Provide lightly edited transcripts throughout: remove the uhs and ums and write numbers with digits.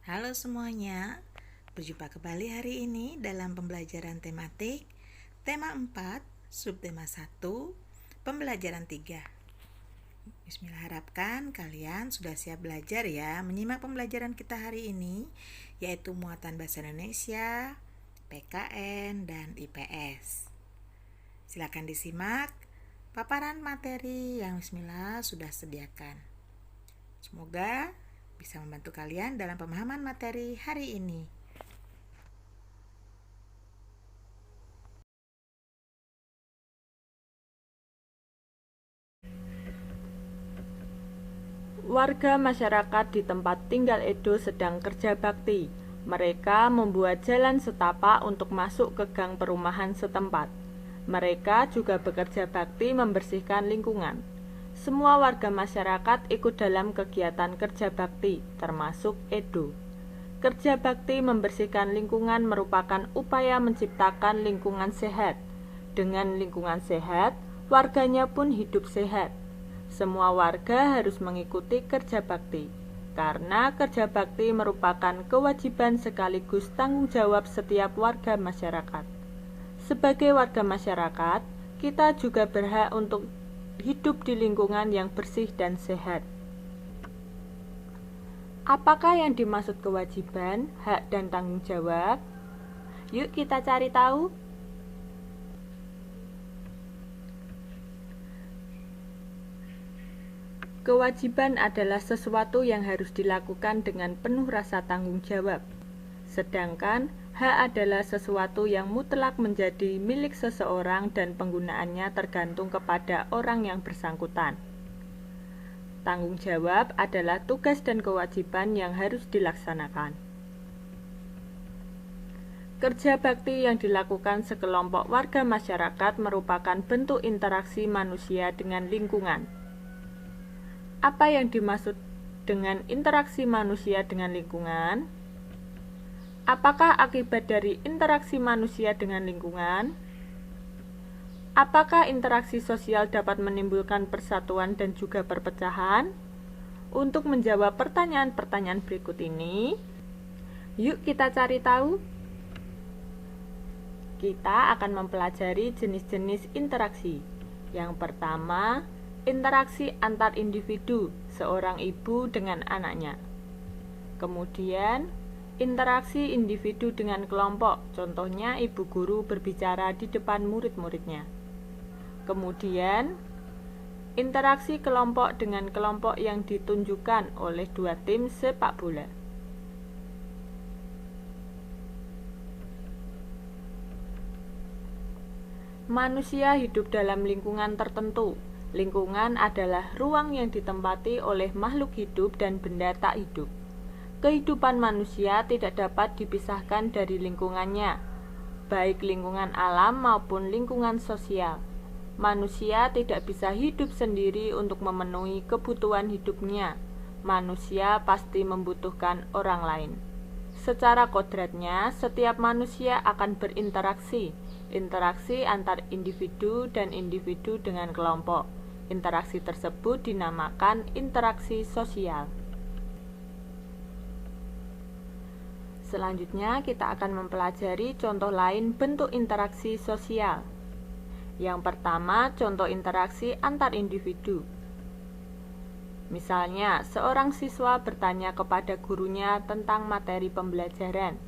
Halo semuanya, berjumpa kembali hari ini dalam pembelajaran tematik tema 4, subtema 1, pembelajaran 3. Bismillah, harapkan kalian sudah siap belajar ya menyimak pembelajaran kita hari ini, yaitu muatan bahasa Indonesia, PKN, dan IPS. Silakan disimak paparan materi yang Bismillah sudah sediakan. Semoga bisa membantu kalian dalam pemahaman materi hari ini. Warga masyarakat di tempat tinggal Edo sedang kerja bakti. Mereka membuat jalan setapak untuk masuk ke gang perumahan setempat. Mereka juga bekerja bakti membersihkan lingkungan. Semua warga masyarakat ikut dalam kegiatan kerja bakti, termasuk Edo. Kerja bakti membersihkan lingkungan merupakan upaya menciptakan lingkungan sehat. Dengan lingkungan sehat, warganya pun hidup sehat. Semua warga harus mengikuti kerja bakti, karena kerja bakti merupakan kewajiban sekaligus tanggung jawab setiap warga masyarakat. Sebagai warga masyarakat, kita juga berhak untuk hidup di lingkungan yang bersih dan sehat. Apakah yang dimaksud kewajiban, hak, dan tanggung jawab? Yuk kita cari tahu. Kewajiban adalah sesuatu yang harus dilakukan dengan penuh rasa tanggung jawab. Sedangkan hak adalah sesuatu yang mutlak menjadi milik seseorang dan penggunaannya tergantung kepada orang yang bersangkutan. Tanggung jawab adalah tugas dan kewajiban yang harus dilaksanakan. Kerja bakti yang dilakukan sekelompok warga masyarakat merupakan bentuk interaksi manusia dengan lingkungan. Apa yang dimaksud dengan interaksi manusia dengan lingkungan? Apakah akibat dari interaksi manusia dengan lingkungan? Apakah interaksi sosial dapat menimbulkan persatuan dan juga perpecahan? Untuk menjawab pertanyaan-pertanyaan berikut ini, yuk kita cari tahu. Kita akan mempelajari jenis-jenis interaksi. Yang pertama, interaksi antar individu, seorang ibu dengan anaknya. Kemudian, interaksi individu dengan kelompok, contohnya ibu guru berbicara di depan murid-muridnya. Kemudian, interaksi kelompok dengan kelompok yang ditunjukkan oleh dua tim sepak bola. Manusia hidup dalam lingkungan tertentu. Lingkungan adalah ruang yang ditempati oleh makhluk hidup dan benda tak hidup. Kehidupan manusia tidak dapat dipisahkan dari lingkungannya, baik lingkungan alam maupun lingkungan sosial. Manusia tidak bisa hidup sendiri untuk memenuhi kebutuhan hidupnya. Manusia pasti membutuhkan orang lain. Secara kodratnya, setiap manusia akan berinteraksi, interaksi antar individu dan individu dengan kelompok. Interaksi tersebut dinamakan interaksi sosial. Selanjutnya, kita akan mempelajari contoh lain bentuk interaksi sosial. Yang pertama, contoh interaksi antar individu. Misalnya, seorang siswa bertanya kepada gurunya tentang materi pembelajaran.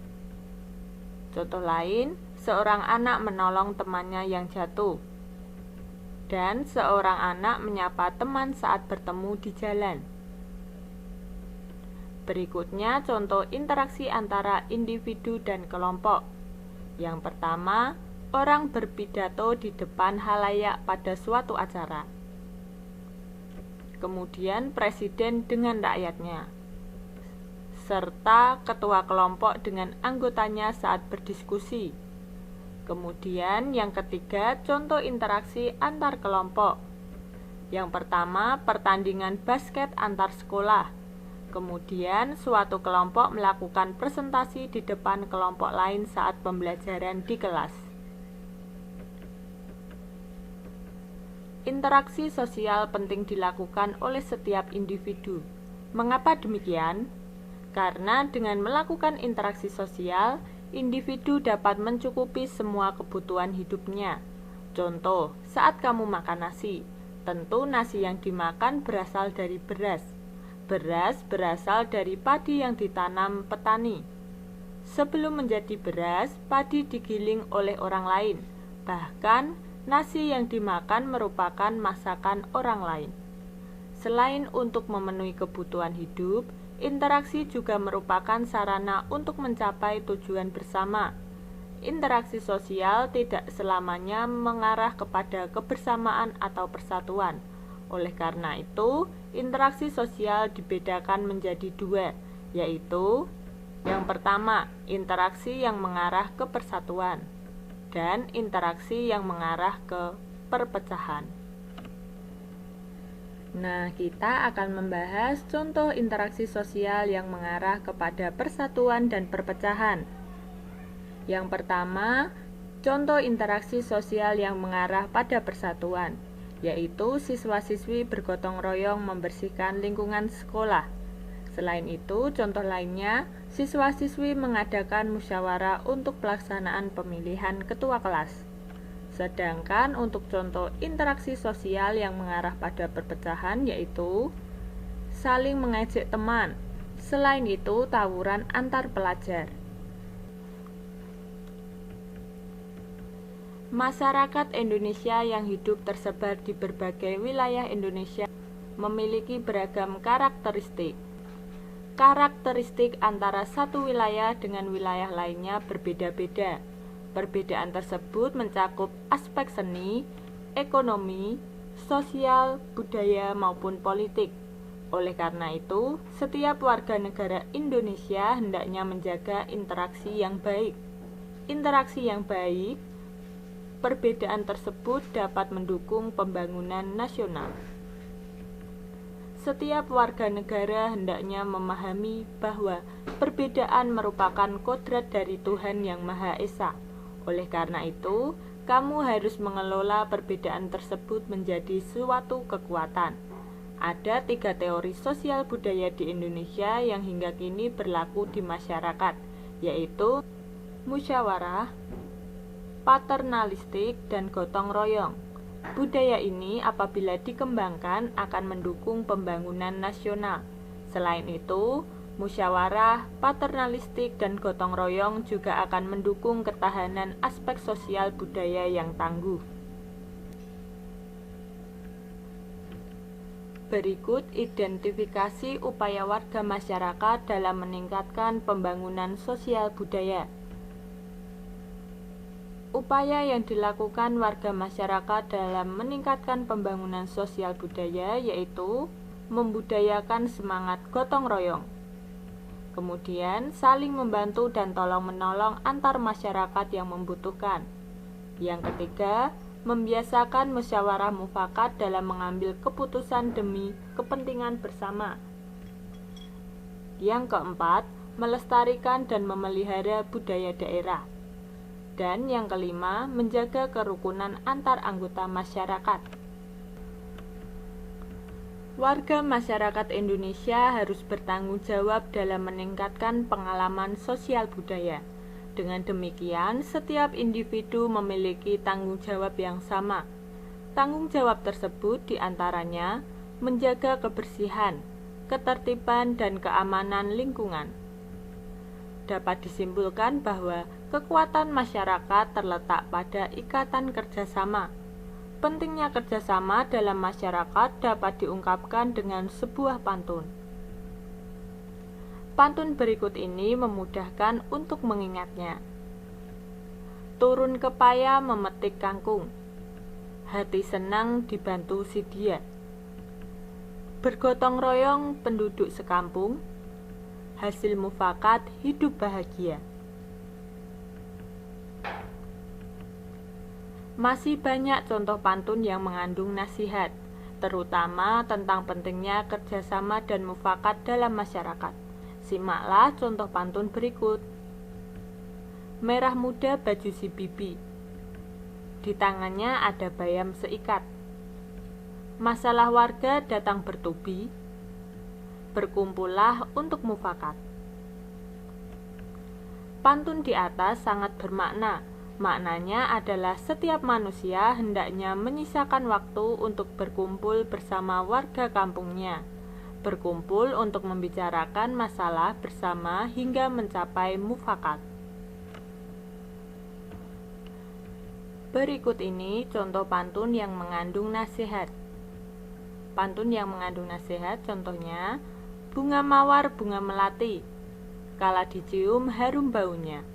Contoh lain, seorang anak menolong temannya yang jatuh. Dan seorang anak menyapa teman saat bertemu di jalan. Berikutnya contoh interaksi antara individu dan kelompok. Yang pertama, orang berpidato di depan halayak pada suatu acara. Kemudian presiden dengan rakyatnya, serta ketua kelompok dengan anggotanya saat berdiskusi. Kemudian yang ketiga, contoh interaksi antar kelompok. Yang pertama, pertandingan basket antar sekolah. Kemudian suatu kelompok melakukan presentasi di depan kelompok lain saat pembelajaran di kelas. Interaksi sosial penting dilakukan oleh setiap individu. Mengapa demikian? Karena dengan melakukan interaksi sosial, individu dapat mencukupi semua kebutuhan hidupnya. Contoh, saat kamu makan nasi, tentu nasi yang dimakan berasal dari beras. Beras berasal dari padi yang ditanam petani. Sebelum menjadi beras, padi digiling oleh orang lain. Bahkan, nasi yang dimakan merupakan masakan orang lain. Selain untuk memenuhi kebutuhan hidup, interaksi juga merupakan sarana untuk mencapai tujuan bersama. Interaksi sosial tidak selamanya mengarah kepada kebersamaan atau persatuan. Oleh karena itu, interaksi sosial dibedakan menjadi dua, yaitu yang pertama, interaksi yang mengarah ke persatuan, dan interaksi yang mengarah ke perpecahan. Nah, kita akan membahas contoh interaksi sosial yang mengarah kepada persatuan dan perpecahan. Yang pertama, contoh interaksi sosial yang mengarah pada persatuan, yaitu siswa-siswi bergotong royong membersihkan lingkungan sekolah. Selain itu, contoh lainnya, siswa-siswi mengadakan musyawarah untuk pelaksanaan pemilihan ketua kelas. Sedangkan untuk contoh interaksi sosial yang mengarah pada perpecahan yaitu saling mengejek teman. Selain itu, tawuran antar pelajar. Masyarakat Indonesia yang hidup tersebar di berbagai wilayah Indonesia memiliki beragam karakteristik. Karakteristik antara satu wilayah dengan wilayah lainnya berbeda-beda. Perbedaan tersebut mencakup aspek seni, ekonomi, sosial, budaya, maupun politik. Oleh karena itu, setiap warga negara Indonesia hendaknya menjaga interaksi yang baik. Interaksi yang baik, perbedaan tersebut dapat mendukung pembangunan nasional. Setiap warga negara hendaknya memahami bahwa perbedaan merupakan kodrat dari Tuhan Yang Maha Esa. Oleh karena itu, kamu harus mengelola perbedaan tersebut menjadi suatu kekuatan. Ada 3 teori sosial budaya di Indonesia yang hingga kini berlaku di masyarakat, yaitu musyawarah, paternalistik, dan gotong royong. Budaya ini apabila dikembangkan akan mendukung pembangunan nasional. Selain itu, musyawarah, paternalistik, dan gotong royong juga akan mendukung ketahanan aspek sosial budaya yang tangguh. Berikut identifikasi upaya warga masyarakat dalam meningkatkan pembangunan sosial budaya. Upaya yang dilakukan warga masyarakat dalam meningkatkan pembangunan sosial budaya yaitu membudayakan semangat gotong royong. Kemudian, saling membantu dan tolong-menolong antar masyarakat yang membutuhkan. Yang ketiga, membiasakan musyawarah mufakat dalam mengambil keputusan demi kepentingan bersama. Yang keempat, melestarikan dan memelihara budaya daerah. Dan yang kelima, menjaga kerukunan antar anggota masyarakat. Warga masyarakat Indonesia harus bertanggung jawab dalam meningkatkan pengalaman sosial budaya. Dengan demikian, setiap individu memiliki tanggung jawab yang sama. Tanggung jawab tersebut diantaranya menjaga kebersihan, ketertiban, dan keamanan lingkungan. Dapat disimpulkan bahwa kekuatan masyarakat terletak pada ikatan kerjasama. Pentingnya kerjasama dalam masyarakat dapat diungkapkan dengan sebuah pantun. Pantun berikut ini memudahkan untuk mengingatnya. Turun ke paya memetik kangkung, hati senang dibantu si dia. Bergotong royong penduduk sekampung, hasil mufakat hidup bahagia. Masih banyak contoh pantun yang mengandung nasihat, terutama tentang pentingnya kerjasama dan mufakat dalam masyarakat. Simaklah contoh pantun berikut. Merah muda baju si bibi, di tangannya ada bayam seikat. Masalah warga datang bertubi, berkumpullah untuk mufakat. Pantun di atas sangat bermakna. Maknanya adalah setiap manusia hendaknya menyisakan waktu untuk berkumpul bersama warga kampungnya. Berkumpul untuk membicarakan masalah bersama hingga mencapai mufakat. Berikut ini contoh pantun yang mengandung nasihat. Pantun yang mengandung nasihat contohnya, bunga mawar bunga melati, kala dicium harum baunya.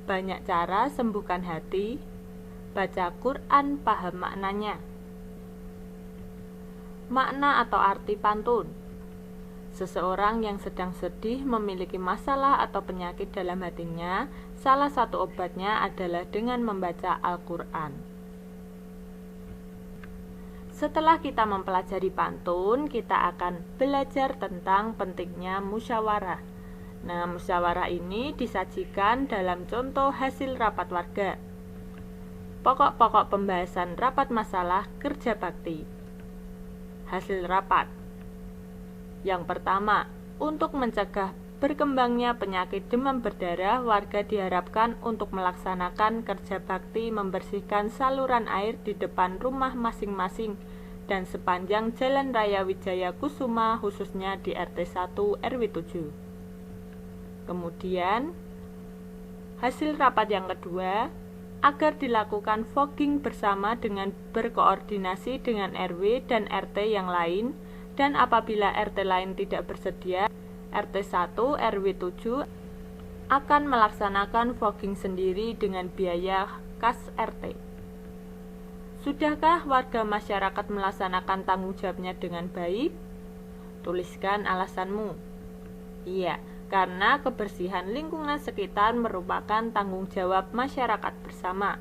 Banyak cara sembuhkan hati, baca Quran paham maknanya. Makna atau arti pantun. Seseorang yang sedang sedih memiliki masalah atau penyakit dalam hatinya, salah satu obatnya adalah dengan membaca Al-Quran. Setelah kita mempelajari pantun, kita akan belajar tentang pentingnya musyawarah. Nah, musyawarah ini disajikan dalam contoh hasil rapat warga. Pokok-pokok pembahasan rapat masalah kerja bakti. Hasil rapat. Yang pertama, untuk mencegah berkembangnya penyakit demam berdarah, warga diharapkan untuk melaksanakan kerja bakti membersihkan saluran air di depan rumah masing-masing dan sepanjang Jalan Raya Wijaya Kusuma, khususnya di RT 1 RW 7. Kemudian, hasil rapat yang kedua, agar dilakukan fogging bersama dengan berkoordinasi dengan RW dan RT yang lain, dan apabila RT lain tidak bersedia, RT 1 RW 7 akan melaksanakan fogging sendiri dengan biaya kas RT. Sudahkah warga masyarakat melaksanakan tanggung jawabnya dengan baik? Tuliskan alasanmu. Iya, karena kebersihan lingkungan sekitar merupakan tanggung jawab masyarakat bersama.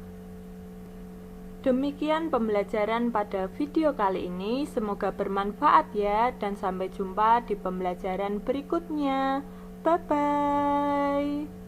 Demikian pembelajaran pada video kali ini, semoga bermanfaat ya, dan sampai jumpa di pembelajaran berikutnya. Bye-bye.